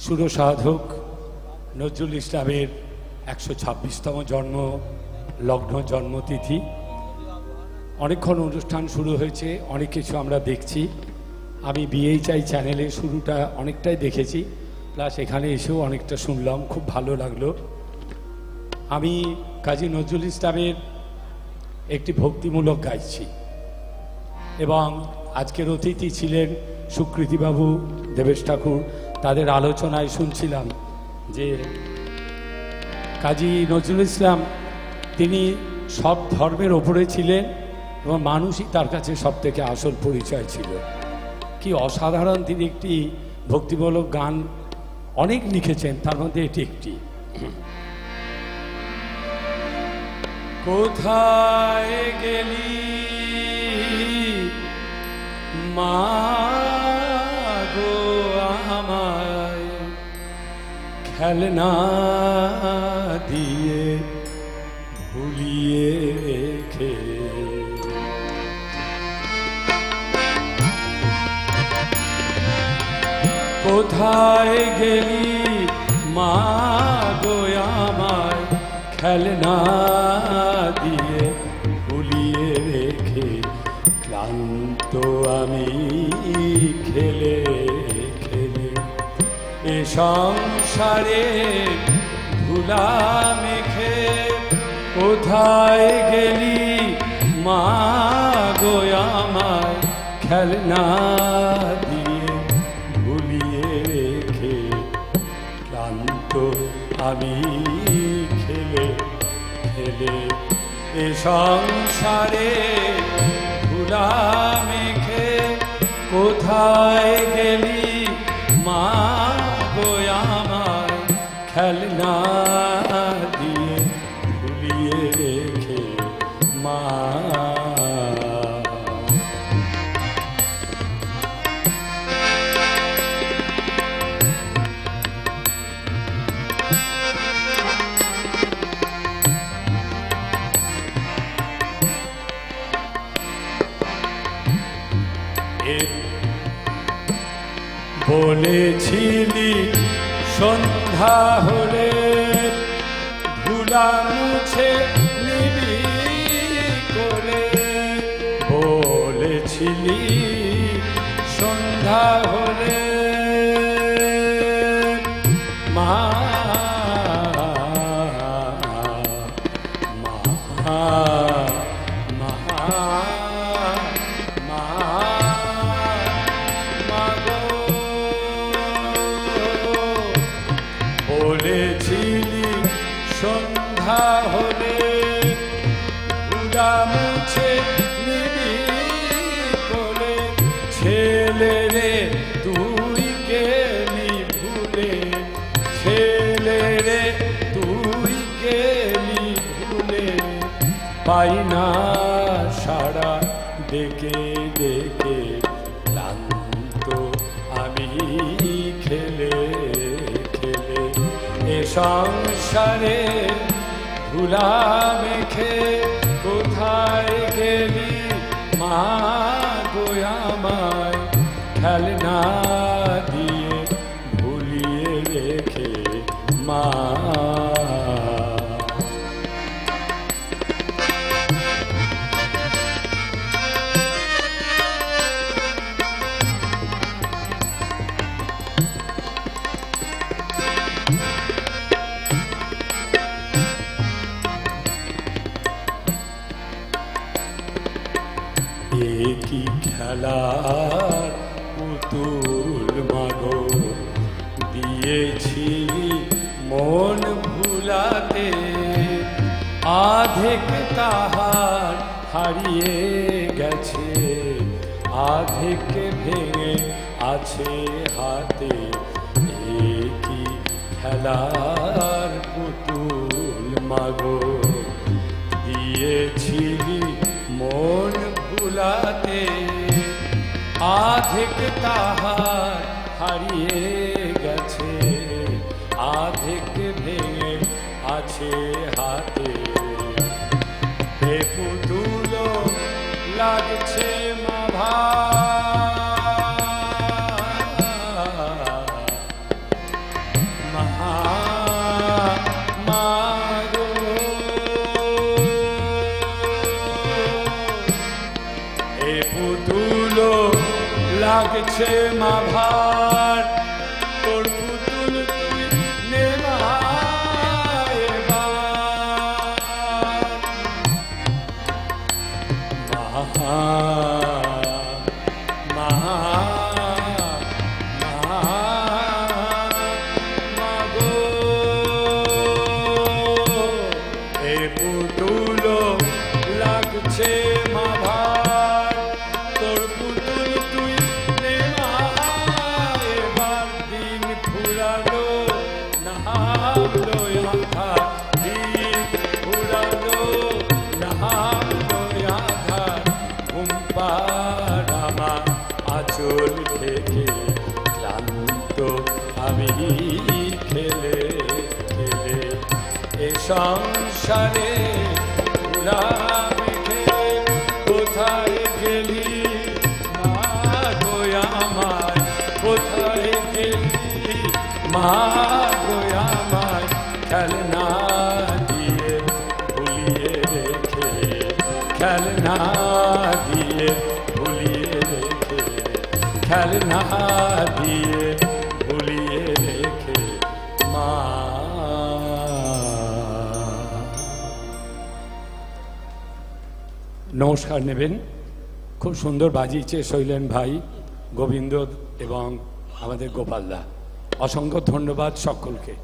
সুরসাধক নজরুল ইসলামের ১২৬তম জন্ম লগ্ন জন্মতিথি। অনেকক্ষণ অনুষ্ঠান শুরু হয়েছে, অনেক কিছু আমরা দেখছি। আমি বিএইচআই চ্যানেলে শুরুটা অনেকটাই দেখেছি, প্লাস এখানে এসেও অনেকটা শুনলাম, খুব ভালো লাগলো। আমি কাজী নজরুল ইসলামের একটি ভক্তিমূলক গাইছি এবং আজকের অতিথি ছিলেন সুকৃতিবাবু, দেবেশ ঠাকুর। তাদের আলোচনায় শুনছিলাম যে কাজী নজরুল ইসলাম তিনি সব ধর্মের ওপরে ছিলেন এবং মানুষই তার কাছে সব থেকে আসল পরিচয় ছিল। কি অসাধারণ! তিনি একটি ভক্তিমূলক গান অনেক লিখেছেন, তার মধ্যে এটি একটি। কোথায় গেলি মা গো আমায় খেলনা দিয়ে ভুলিয়ে রেখে, কোথায় গেলি মা গো আমায় খেলনা দিয়ে ভুলিয়ে রেখে, ক্লান্ত আমি খেলে খেলে এ সংসারে ধুলা মেখে। কোথায় গেলি মা গো আমায় খেলনা দিয়ে ভুলিয়ে রেখে, ক্লান্ত আমি খেলে খেলে এ সংসারে ধুলা মেখে। কোথায় গেলি মা গো আমায় খেলনা দিয়ে ভুলিয়ে রেখে মা। বলেছিলি সন্ধ্যা হলে ধুলা মুছে নিবি করে, বলেছিলি সন্ধ্যা হলে মা সন্ধ্যা হলে ধুলা মুছে নিবি বলে, ছেলে রে তুই গেলি ভুলে, ছেলে রে তুই গেলি ভুলে, পাই না সারা ডেকে ডেকে, ক্লান্ত আমি খেলে খেলে এ সংসারে ধুলা মেখে। কোথায় গেলি মা গো আমায় খেলনা দিয়ে ভুলিয়ে রেখে মা। কি খেলার পুতুল মাগো দিয়েছিলি মন ভুলাতে, আধেক তাহার হারিয়ে গেছে, আধেক ভেঙে আছে হাতে। কি খেলার পুতুল মাগো দিয়েছিলি মন ভুলাতে, আধেক তাহার হারিয়ে গেছে, আধেক ভেঙে আছে হাতে। পুতুল লাগছে মা ভাই, লাগছে মা ভার, তোর পুতুল তুই নে মা এবার। মা মা মা গো, এ পুতুল লাগছে মা ভার, তোর পুতুল তুই নে মা এবার। দিন ফুরালো নামলো আধার, দিন ফুরালো নামলো আধার। ঘুম পাড়ামা আঁচল থেকে ক্লান্ত আমি খেলে খেলে, এ সংসারে কোথায় গেলি মা গো আমায়, কোথায় গেলি মা গো আমায়। খেলনা দিয়ে ভুলিয়ে রেখে, খেলনা দিয়ে ভুলিয়ে রেখে, খেলনা দিয়ে ভুলিয়ে রেখে মা। নমস্কার নেবেন। খুব সুন্দর বাজিয়েছে শৈলেন ভাই, গোবিন্দ এবং আমাদের গোপালদা। অসংখ্য ধন্যবাদ সকলকে।